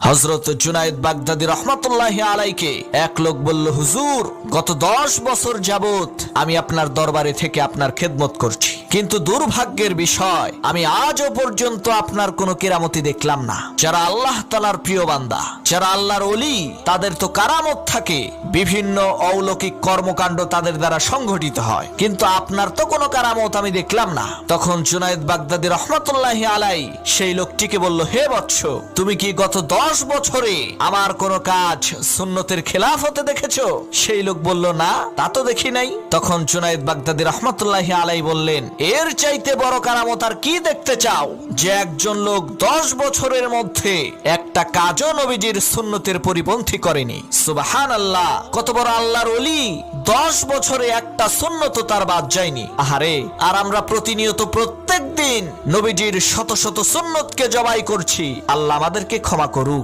হযরত Junaid Baghdadi রহমাতুল্লাহি আলাইকে এক লোক বলল, হুজুর, গত 10 বছর যাবত আমি আপনার দরবারে থেকে আপনার খেদমত করছি, কিন্তু দুর্ভাগ্যের বিষয় আমি আজও পর্যন্ত আপনার কোনো কেরামতি দেখলাম না। যারা আল্লাহ তাআলার প্রিয় বান্দা, যারা আল্লাহর ওলি, তাদের তো কারামত থাকে, বিভিন্ন অলৌকিক কর্মকাণ্ড তাদের দ্বারা সংঘটিত হয়, কিন্তু আপনার তো কোনো কারামত আমি দেখলাম না। তখন জুনায়েদ বাগদাদী রহমাতুল্লাহি আলাই সেই লোকটিকে বলল, হে বৎস, তুমি কি গত 10 বছরে আমার কোনো কাজ সুন্নতের খেলাফ হতে দেখেছো? সেই লোক বলল, না, তা তো দেখি নাই। তখন জুনায়েদ বাগদাদী রহমাতুল্লাহি আলাই বললেন, এর চাইতে বড় কারামত আর কি দেখতে চাও, যে একজন লোক 10 বছরের মধ্যে একটা কাজও নবীজির সুন্নতের পরিপন্থী করেনি। সুবহানাল্লাহ, কত বড় আল্লাহর ওলি, 10 বছরে একটা সুন্নত তার বাদ যায়নি। আহারে, আর আমরা প্রতিনিয়ত প্রত্যেক দিন নবীজির শত শত সুন্নতকে জবাই করছি। আল্লাহ আমাদেরকে ক্ষমা করুক।